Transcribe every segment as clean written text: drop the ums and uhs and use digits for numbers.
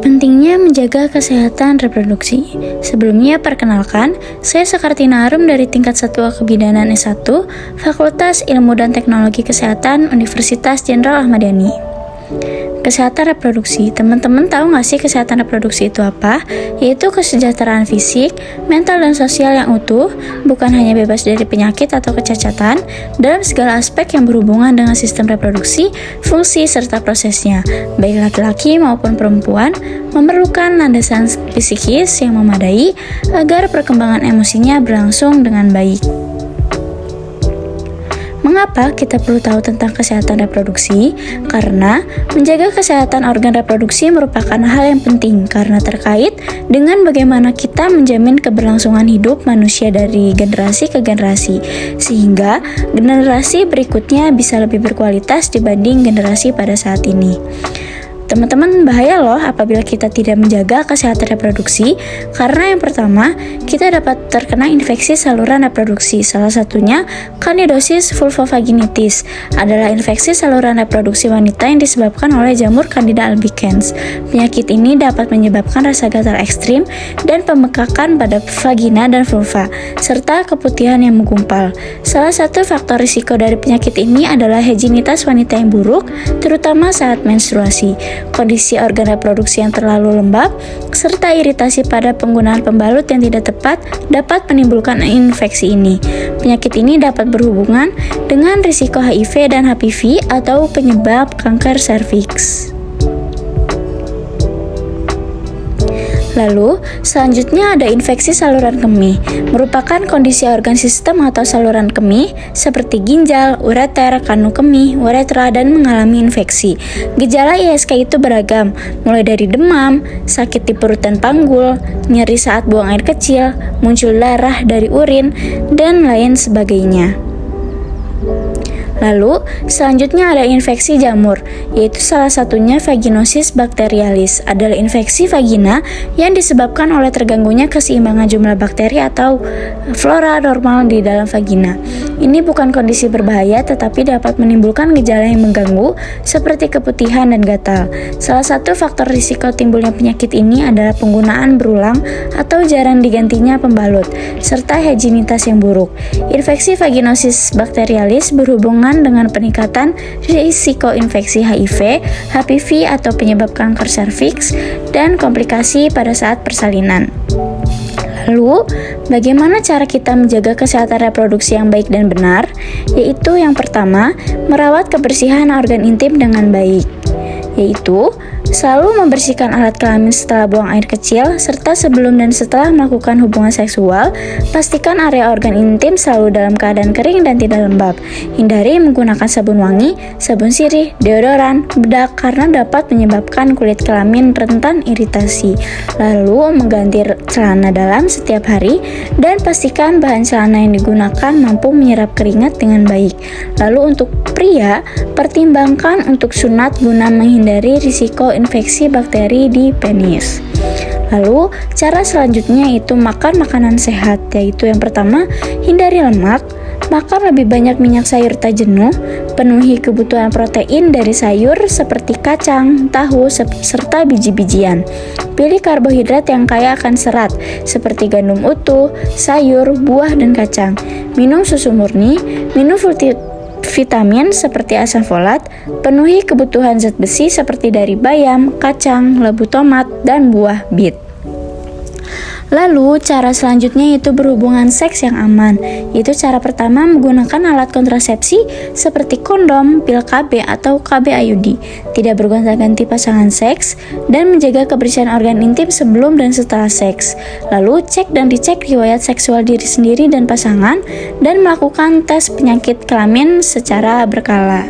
Pentingnya menjaga kesehatan reproduksi. Sebelumnya, perkenalkan, saya Sekartina Arum dari tingkat 1 Kebidanan S1, Fakultas Ilmu dan Teknologi Kesehatan Universitas Jenderal Ahmad Yani. Kesehatan reproduksi, teman-teman tahu nggak sih kesehatan reproduksi itu apa? Yaitu kesejahteraan fisik, mental, dan sosial yang utuh, bukan hanya bebas dari penyakit atau kecacatan, dalam segala aspek yang berhubungan dengan sistem reproduksi, fungsi, serta prosesnya, baik laki-laki maupun perempuan, memerlukan landasan psikis yang memadai agar perkembangan emosinya berlangsung dengan baik. Mengapa kita perlu tahu tentang kesehatan reproduksi? Karena menjaga kesehatan organ reproduksi merupakan hal yang penting karena terkait dengan bagaimana kita menjamin keberlangsungan hidup manusia dari generasi ke generasi, sehingga generasi berikutnya bisa lebih berkualitas dibanding generasi pada saat ini. Teman-teman, bahaya loh apabila kita tidak menjaga kesehatan reproduksi, karena yang pertama, kita dapat terkena infeksi saluran reproduksi. Salah satunya, Candidosis vulvovaginitis adalah infeksi saluran reproduksi wanita yang disebabkan oleh jamur Candida albicans. Penyakit ini dapat menyebabkan rasa gatal ekstrim dan pembekakan pada vagina dan vulva, serta keputihan yang menggumpal. Salah satu faktor risiko dari penyakit ini adalah higienitas wanita yang buruk, terutama saat menstruasi. Kondisi organ reproduksi yang terlalu lembab, serta iritasi pada penggunaan pembalut yang tidak tepat dapat menimbulkan infeksi ini. Penyakit ini dapat berhubungan dengan risiko HIV dan HPV atau penyebab kanker serviks. Lalu, selanjutnya ada infeksi saluran kemih, merupakan kondisi organ sistem atau saluran kemih seperti ginjal, ureter, kandung kemih, uretra, dan mengalami infeksi. Gejala ISK itu beragam, mulai dari demam, sakit di perut dan panggul, nyeri saat buang air kecil, muncul darah dari urin, dan lain sebagainya. Lalu, selanjutnya ada infeksi jamur, yaitu salah satunya vaginosis bacterialis, adalah infeksi vagina yang disebabkan oleh terganggunya keseimbangan jumlah bakteri atau flora normal di dalam vagina. Ini bukan kondisi berbahaya, tetapi dapat menimbulkan gejala yang mengganggu, seperti keputihan dan gatal. Salah satu faktor risiko timbulnya penyakit ini adalah penggunaan berulang atau jarang digantinya pembalut, serta higienitas yang buruk. Infeksi vaginosis bacterialis berhubungan dengan peningkatan risiko infeksi HIV, HPV atau penyebab kanker serviks, dan komplikasi pada saat persalinan. Lalu, bagaimana cara kita menjaga kesehatan reproduksi yang baik dan benar? Yaitu yang pertama, merawat kebersihan organ intim dengan baik, yaitu selalu membersihkan alat kelamin setelah buang air kecil, serta sebelum dan setelah melakukan hubungan seksual. Pastikan area organ intim selalu dalam keadaan kering dan tidak lembab. Hindari menggunakan sabun wangi, sabun sirih, deodoran, bedak karena dapat menyebabkan kulit kelamin rentan iritasi. Lalu, mengganti celana dalam setiap hari dan pastikan bahan celana yang digunakan mampu menyerap keringat dengan baik. Lalu untuk pria, pertimbangkan untuk sunat guna menghindari risiko infeksi bakteri di penis. Lalu, cara selanjutnya itu makan makanan sehat, yaitu yang pertama, hindari lemak, makan lebih banyak minyak sayur tak jenuh, penuhi kebutuhan protein dari sayur seperti kacang, tahu, serta biji-bijian. Pilih karbohidrat yang kaya akan serat, seperti gandum utuh, sayur, buah, dan kacang. Minum susu murni, minum vitamin seperti asam folat, penuhi kebutuhan zat besi seperti dari bayam, kacang, labu tomat, dan buah bit. Lalu, cara selanjutnya itu berhubungan seks yang aman, yaitu cara pertama menggunakan alat kontrasepsi seperti kondom, pil KB, atau KB IUD, tidak bergonta-ganti pasangan seks, dan menjaga kebersihan organ intim sebelum dan setelah seks. Lalu, cek dan dicek riwayat seksual diri sendiri dan pasangan, dan melakukan tes penyakit kelamin secara berkala.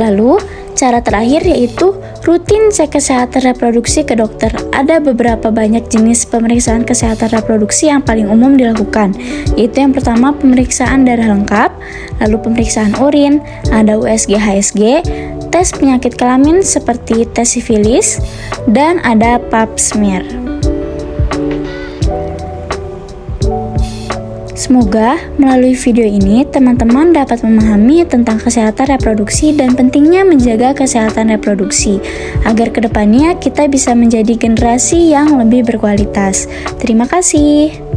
Lalu, cara terakhir yaitu rutin cek kesehatan reproduksi ke dokter. Ada beberapa banyak jenis pemeriksaan kesehatan reproduksi yang paling umum dilakukan, yaitu yang pertama pemeriksaan darah lengkap, lalu pemeriksaan urin, ada USG HSG, tes penyakit kelamin seperti tes sifilis, dan ada pap smear. Semoga melalui video ini teman-teman dapat memahami tentang kesehatan reproduksi dan pentingnya menjaga kesehatan reproduksi agar kedepannya kita bisa menjadi generasi yang lebih berkualitas. Terima kasih.